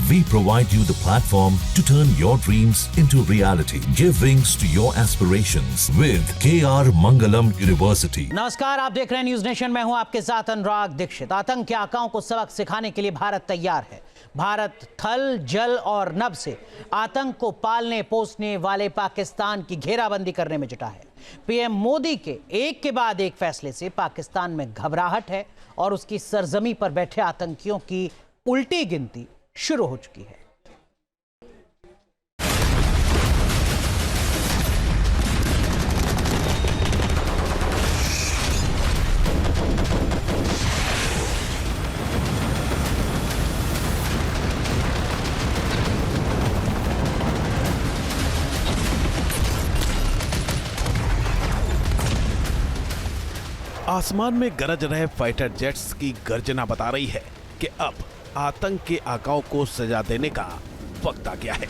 We provide you the platform to turn your dreams into reality. Give wings to your aspirations with KR Mangalam University. नमस्कार, आप देख रहे हैं news nation. मैं हूं आपके साथ अनुराग दीक्षित। आतंक के आकाओं को सबक सिखाने के लिए भारत तैयार है। भारत थल, जल और नभ से आतंक को पालने पोसने वाले पाकिस्तान की घेराबंदी करने में जुटा है। पीएम मोदी के एक के बाद एक फैसले से पाकिस्तान में घबराहट है और उसकी सरजमी पर बैठे आतंकियों की उल्टी गिनती शुरू हो चुकी है। आसमान में गरज रहे फाइटर जेट्स की गर्जना बता रही है कि अब आतंक के आकाओं को सजा देने का वक्त आ गया है।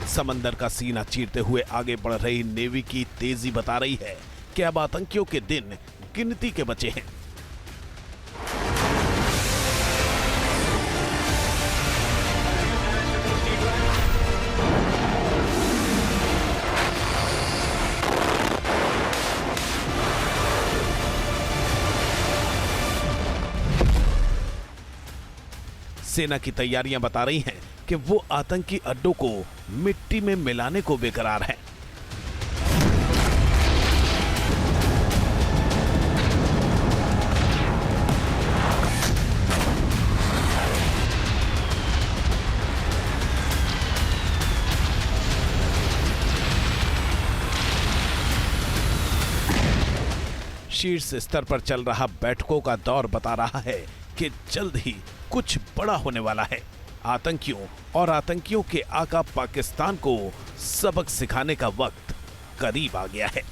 समंदर का सीना चीरते हुए आगे बढ़ रही नेवी की तेजी बता रही है कि अब आतंकियों के दिन गिनती के बचे हैं। सेना की तैयारियां बता रही हैं कि वो आतंकी अड्डों को मिट्टी में मिलाने को बेकरार है। शीर्ष स्तर पर चल रहा बैठकों का दौर बता रहा है कि जल्द ही कुछ बड़ा होने वाला है। आतंकियों और आतंकियों के आका पाकिस्तान को सबक सिखाने का वक्त करीब आ गया है।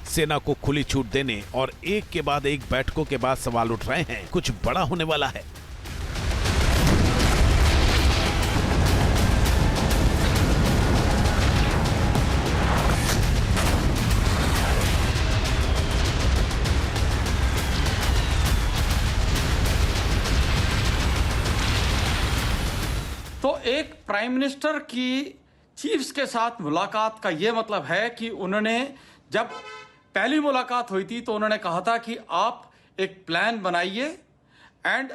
सेना को खुली छूट देने और एक के बाद एक बैठकों के बाद सवाल उठ रहे हैं, कुछ बड़ा होने वाला है। तो एक प्राइम मिनिस्टर की चीफ्स के साथ मुलाकात का यह मतलब है कि उन्होंने जब पहली मुलाकात हुई थी तो उन्होंने कहा था कि आप एक प्लान बनाइए एंड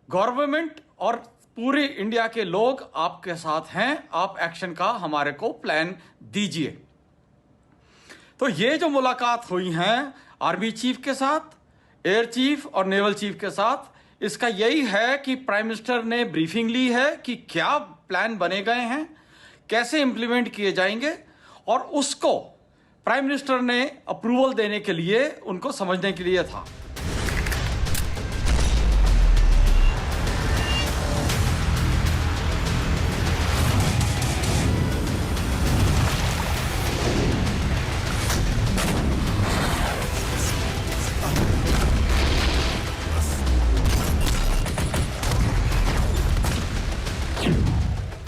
गवर्नमेंट और पूरे इंडिया के लोग आपके साथ हैं, आप एक्शन का हमारे को प्लान दीजिए। तो ये जो मुलाकात हुई हैं आर्मी चीफ के साथ, एयर चीफ और नेवल चीफ के साथ, इसका यही है कि प्राइम मिनिस्टर ने ब्रीफिंग ली है कि क्या प्लान बने गए हैं, कैसे इंप्लीमेंट किए जाएंगे, और उसको प्राइम मिनिस्टर ने अप्रूवल देने के लिए उनको समझने के लिए था।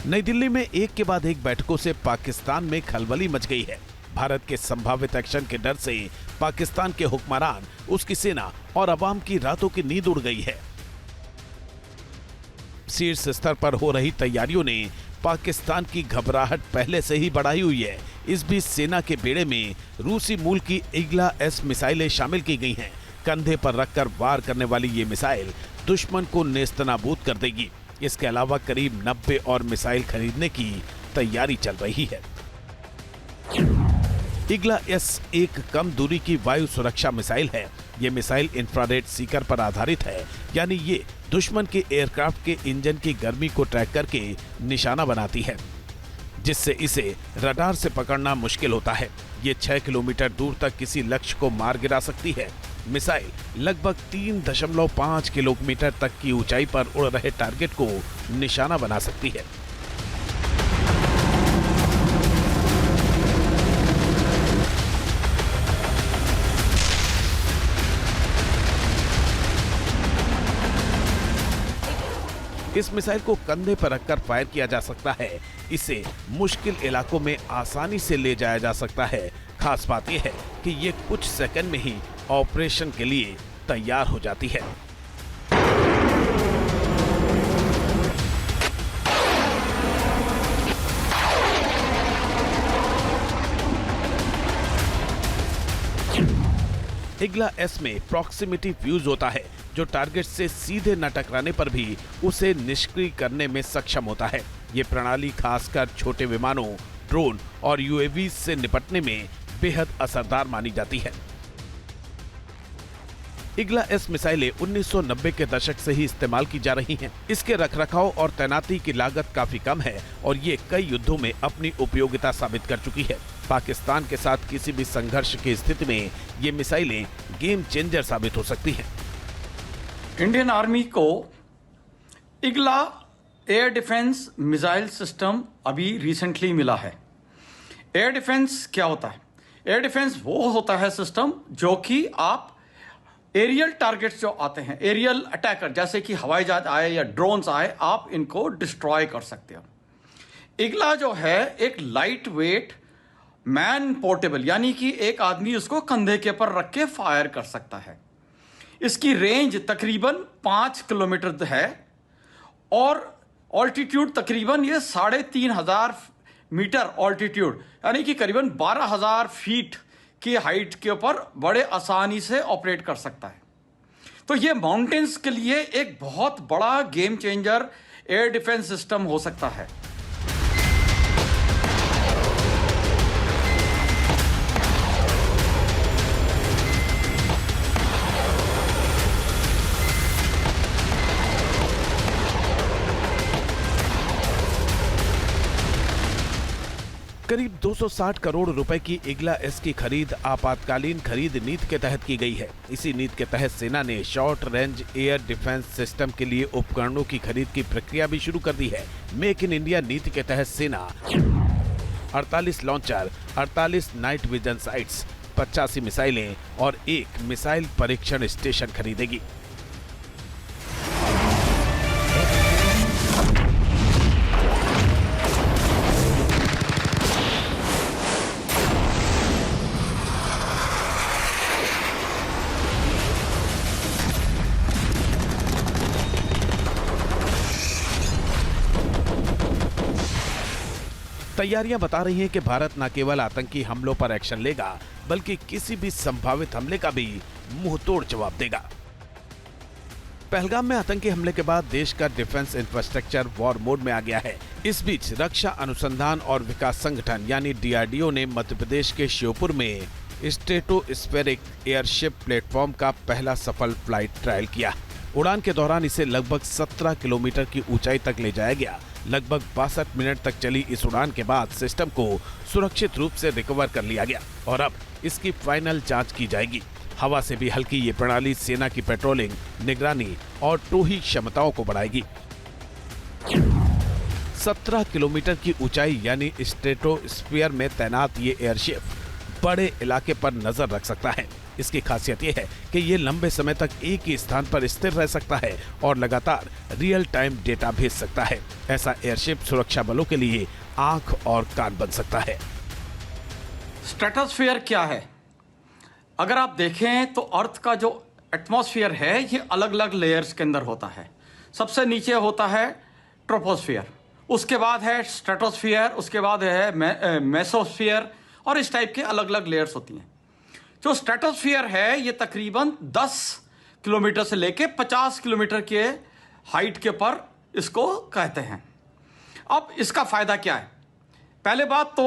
नई दिल्ली में एक के बाद एक बैठकों से पाकिस्तान में खलबली मच गई है। भारत के संभावित एक्शन के डर से पाकिस्तान के हुक्मरान, उसकी सेना और अवाम की रातों की नींद उड़ गई है। शीर्ष स्तर पर हो रही तैयारियों ने पाकिस्तान की घबराहट पहले से ही बढ़ाई हुई है। इस बीच सेना के बेड़े में रूसी मूल की ईगला एस मिसाइलें शामिल की गई हैं। कंधे पर रखकर वार करने वाली ये मिसाइल दुश्मन को नेस्तनाबूद कर देगी। इसके अलावा करीब 90 और मिसाइल खरीदने की तैयारी चल रही है। ईगला एस एक कम दूरी की वायु सुरक्षा मिसाइल है। ये मिसाइल इंफ्रारेड सीकर पर आधारित है, यानी ये दुश्मन के एयरक्राफ्ट के इंजन की गर्मी को ट्रैक करके निशाना बनाती है, जिससे इसे रडार से पकड़ना मुश्किल होता है। ये 6 किलोमीटर दूर तक किसी लक्ष्य को मार गिरा सकती है। मिसाइल लगभग 3.5 किलोमीटर तक की ऊंचाई पर उड़ रहे टारगेट को निशाना बना सकती है। इस मिसाइल को कंधे पर रखकर फायर किया जा सकता है। इसे मुश्किल इलाकों में आसानी से ले जाया जा सकता है। खास बात यह है कि ये कुछ सेकंड में ही ऑपरेशन के लिए तैयार हो जाती है। इग्ला एस में प्रॉक्सिमिटी फ्यूज होता है जो टारगेट से सीधे न टकराने पर भी उसे निष्क्रिय करने में सक्षम होता है। ये प्रणाली खासकर छोटे विमानों, ड्रोन और यूएवी से निपटने में बेहद असरदार मानी जाती है। इग्ला एस मिसाइलें 1990 के दशक से ही इस्तेमाल की जा रही हैं। इसके रखरखाव और तैनाती की लागत काफी कम है और ये कई युद्धों में अपनी उपयोगिता साबित कर चुकी है। पाकिस्तान के साथ किसी भी संघर्ष की स्थिति में ये मिसाइलें गेम चेंजर साबित हो सकती हैं। इंडियन आर्मी को Igla air defence missile system अभी रिसेंटली मिला है। एयर डिफेंस क्या होता है? एयर डिफेंस वो होता है सिस्टम जो कि आप एरियल टारगेट्स जो आते हैं, एरियल अटैकर जैसे कि हवाई जहाज आए या ड्रोन्स आए, आप इनको डिस्ट्रॉय कर सकते हो। इग्ला जो है एक लाइट वेट मैन पोर्टेबल, यानी कि एक आदमी उसको कंधे के पर रख के फायर कर सकता है। इसकी रेंज तकरीबन 5 किलोमीटर है और ऑल्टीट्यूड तकरीबन ये 3,500 मीटर ऑल्टीट्यूड, यानी कि करीबन 12,000 फीट की हाइट के ऊपर बड़े आसानी से ऑपरेट कर सकता है। तो ये माउंटेन्स के लिए एक बहुत बड़ा game changer air defence system हो सकता है। करीब 260 करोड़ रुपए की इग्ला एस की खरीद आपातकालीन खरीद नीति के तहत की गई है। इसी नीति के तहत सेना ने short range air defence system के लिए उपकरणों की खरीद की प्रक्रिया भी शुरू कर दी है। मेक इन इंडिया नीति के तहत सेना 48 लॉन्चर, 48 नाइट विजन साइट्स, 85 मिसाइलें और 1 मिसाइल परीक्षण स्टेशन खरीदेगी। तैयारियां बता रही हैं कि भारत न केवल आतंकी हमलों पर एक्शन लेगा बल्कि किसी भी संभावित हमले का भी मुंहतोड़ जवाब देगा। पहलगाम में आतंकी हमले के बाद देश का डिफेंस इंफ्रास्ट्रक्चर वॉर मोड में आ गया है। इस बीच रक्षा अनुसंधान और विकास संगठन यानी DRDO ने मध्य प्रदेश के श्योपुर में स्ट्रेटोस्फेरिक एयरशिप प्लेटफॉर्म का पहला सफल फ्लाइट ट्रायल किया। उड़ान के दौरान इसे लगभग 17 किलोमीटर की ऊंचाई तक ले जाया गया। लगभग 62 मिनट तक चली इस उड़ान के बाद सिस्टम को सुरक्षित रूप से रिकवर कर लिया गया और अब इसकी फाइनल जांच की जाएगी। हवा से भी हल्की ये प्रणाली सेना की पेट्रोलिंग, निगरानी और टोही क्षमताओं को बढ़ाएगी। 17 किलोमीटर की ऊंचाई यानी स्ट्रेटोस्फीयर में तैनात ये एयरशिप बड़े इलाके पर नजर रख सकता है। इसकी खासियत यह है कि ये लंबे समय तक एक ही स्थान पर स्थिर रह सकता है और लगातार रियल टाइम डेटा भेज सकता है। ऐसा एयरशिप सुरक्षा बलों के लिए आंख और कान बन सकता है। स्ट्रेटोस्फीयर क्या है? अगर आप देखें तो अर्थ का जो एटमॉस्फेयर है ये अलग अलग लेयर्स के अंदर होता है। सबसे नीचे होता है ट्रोपोस्फीयर, उसके बाद है स्ट्रेटोस्फीयर, उसके बाद है मेसोस्फीयर और इस टाइप के अलग अलग लेयर्स होती हैं। जो स्ट्रेटोस्फीयर है ये तकरीबन 10 किलोमीटर से लेके 50 किलोमीटर के हाइट के पर इसको कहते हैं। अब इसका फ़ायदा क्या है? पहले बात तो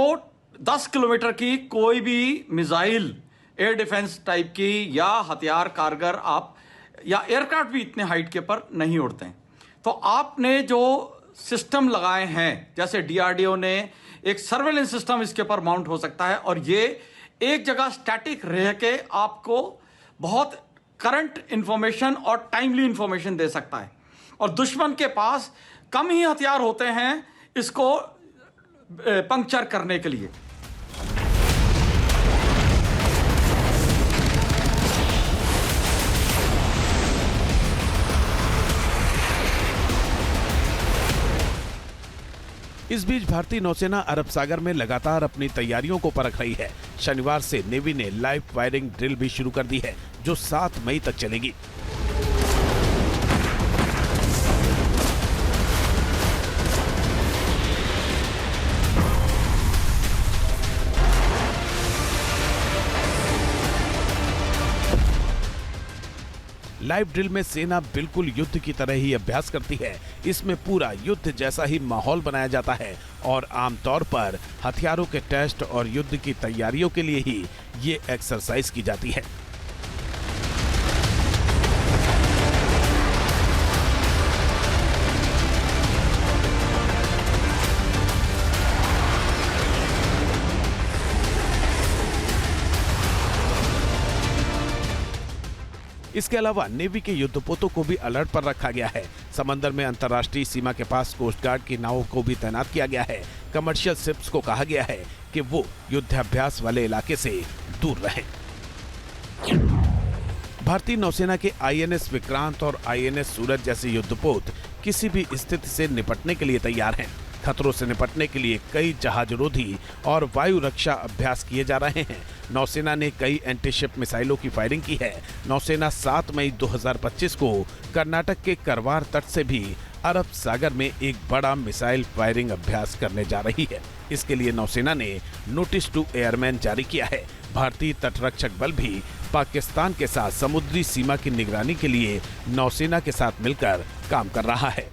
10 किलोमीटर की कोई भी मिसाइल एयर डिफेंस टाइप की या हथियार कारगर आप या एयरक्राफ्ट भी इतने हाइट के पर नहीं उड़ते हैं। तो आपने जो सिस्टम लगाए हैं, जैसे DRDO ने एक सर्वेलेंस सिस्टम इसके ऊपर माउंट हो सकता है और ये एक जगह स्टैटिक रह के आपको बहुत करंट इंफॉर्मेशन और टाइमली इंफॉर्मेशन दे सकता है। और दुश्मन के पास कम ही हथियार होते हैं इसको पंक्चर करने के लिए। इस बीच भारतीय नौसेना अरब सागर में लगातार अपनी तैयारियों को परख रही है। शनिवार से नेवी ने लाइव फायरिंग ड्रिल भी शुरू कर दी है, जो 7 मई तक चलेगी। लाइव ड्रिल में सेना बिल्कुल युद्ध की तरह ही अभ्यास करती है। इसमें पूरा युद्ध जैसा ही माहौल बनाया जाता है और आमतौर पर हथियारों के टेस्ट और युद्ध की तैयारियों के लिए ही ये एक्सरसाइज की जाती है। इसके अलावा नेवी के युद्धपोतों को भी अलर्ट पर रखा गया है। समंदर में अंतर्राष्ट्रीय सीमा के पास कोस्ट गार्ड की नावों को भी तैनात किया गया है। कमर्शियल शिप्स को कहा गया है कि वो युद्धाभ्यास वाले इलाके से दूर रहें। भारतीय नौसेना के आईएनएस विक्रांत और आईएनएस सूरज जैसे युद्धपोत किसी भी स्थिति से निपटने के लिए तैयार हैं। खतरों से निपटने के लिए कई जहाजरोधी और वायु रक्षा अभ्यास किए जा रहे हैं। नौसेना ने कई एंटीशिप मिसाइलों की फायरिंग की है। नौसेना 7 मई 2025 को कर्नाटक के करवार तट से भी अरब सागर में एक बड़ा मिसाइल फायरिंग अभ्यास करने जा रही है। इसके लिए नौसेना ने नोटिस टू एयरमैन जारी किया है। भारतीय तटरक्षक बल भी पाकिस्तान के साथ समुद्री सीमा की निगरानी के लिए नौसेना के साथ मिलकर काम कर रहा है।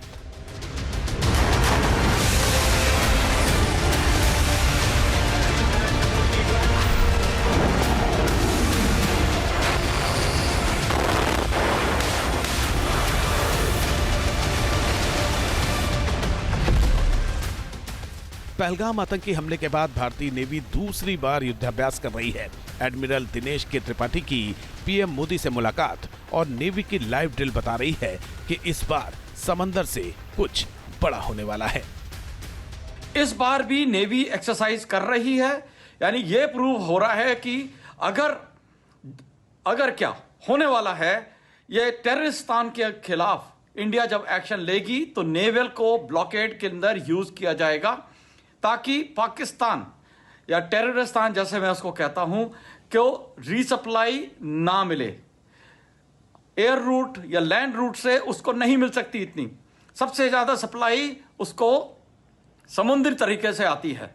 पहलगाम आतंकी हमले के बाद भारतीय नेवी दूसरी बार युद्धाभ्यास कर रही है। एडमिरल दिनेश के त्रिपाठी की पीएम मोदी से मुलाकात और नेवी की लाइव ड्रिल बता रही है कि इस बार समंदर से कुछ बड़ा होने वाला है। इस बार भी नेवी एक्सरसाइज कर रही है, यानी यह प्रूव हो रहा है कि अगर क्या होने वाला है, ये टेररिस्तान के खिलाफ इंडिया जब एक्शन लेगी तो नेवल को ब्लॉकेड के अंदर यूज किया जाएगा, ताकि पाकिस्तान या टेररिस्तान जैसे मैं उसको कहता हूं कि रीसप्लाई ना मिले। एयर रूट या लैंड रूट से उसको नहीं मिल सकती इतनी, सबसे ज्यादा सप्लाई उसको समुद्री तरीके से आती है।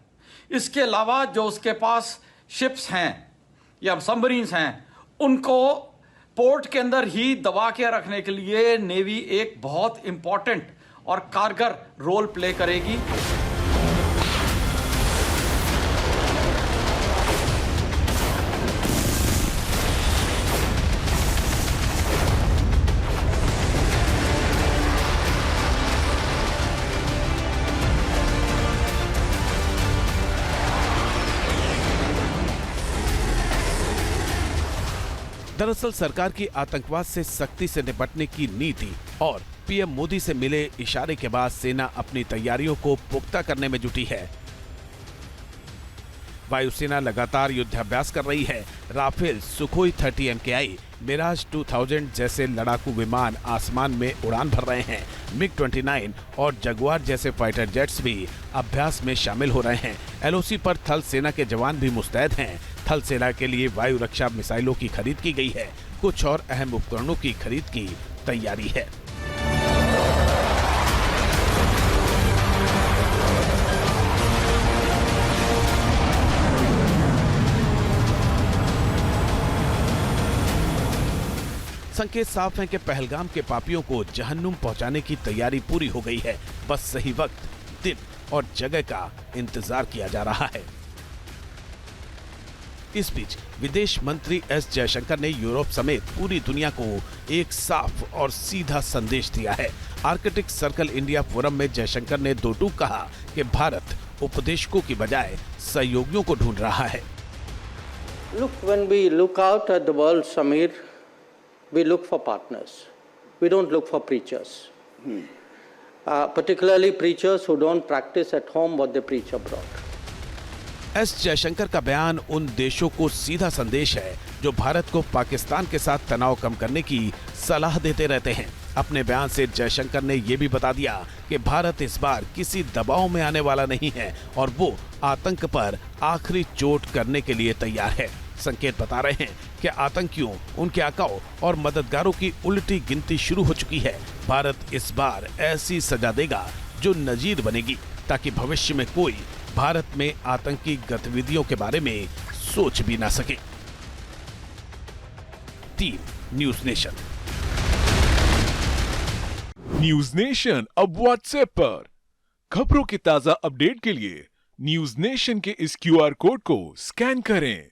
इसके अलावा जो उसके पास शिप्स हैं या सबमरीन्स हैं, उनको पोर्ट के अंदर ही दबा के रखने के लिए नेवी एक बहुत इंपॉर्टेंट और कारगर रोल प्ले करेगी। दरअसल सरकार की आतंकवाद से सख्ती से निपटने की नीति और पीएम मोदी से मिले इशारे के बाद सेना अपनी तैयारियों को पुख्ता करने में जुटी है। वायुसेना लगातार युद्धाभ्यास कर रही है। राफेल, सुखोई 30 MKI, मिराज 2000 जैसे लड़ाकू विमान आसमान में उड़ान भर रहे हैं। MiG-29 और जगुआर जैसे फाइटर जेट्स भी अभ्यास में शामिल हो रहे हैं। LOC पर थल सेना के जवान भी मुस्तैद हैं। थल सेना के लिए वायु रक्षा मिसाइलों की खरीद की गई है। कुछ और अहम उपकरणों की खरीद की तैयारी है। संकेत साफ है कि पहलगाम के पापियों को जहन्नुम पहुंचाने की तैयारी पूरी हो गई है। बस सही वक्त, दिन और जगह का इंतजार किया जा रहा है। इस बीच विदेश मंत्री एस जयशंकर ने यूरोप समेत पूरी दुनिया को एक साफ और सीधा संदेश दिया है। आर्कटिक सर्कल इंडिया फोरम में जयशंकर ने दो टूक कहा कि भारत उपदेशकों की बजाय सहयोगियों को ढूंढ रहा है। Look, when we look out at the world, Samir, we look for partners. We don't look for preachers. Particularly preachers who don't practice at home what they preach abroad. S Jaishankar का बयान उन देशों को सीधा संदेश है जो भारत को पाकिस्तान के साथ तनाव कम करने की सलाह देते रहते हैं। अपने बयान से जयशंकर ने यह भी बता दिया कि भारत इस बार किसी दबाव में आने वाला नहीं है और वो आतंक पर आखिरी चोट करने के लिए तैयार है। संकेत बता रहे हैं कि आतंकियों, उनके आकाओं और मददगारों की उल्टी गिनती शुरू हो चुकी है। भारत इस बार ऐसी सजा देगा जो नजीर बनेगी, ताकि भविष्य में कोई भारत में आतंकी गतिविधियों के बारे में सोच भी ना सके। Team news nation. News nation अब व्हाट्सएप पर खबरों की ताजा अपडेट के लिए न्यूज नेशन के इस QR कोड को स्कैन करें।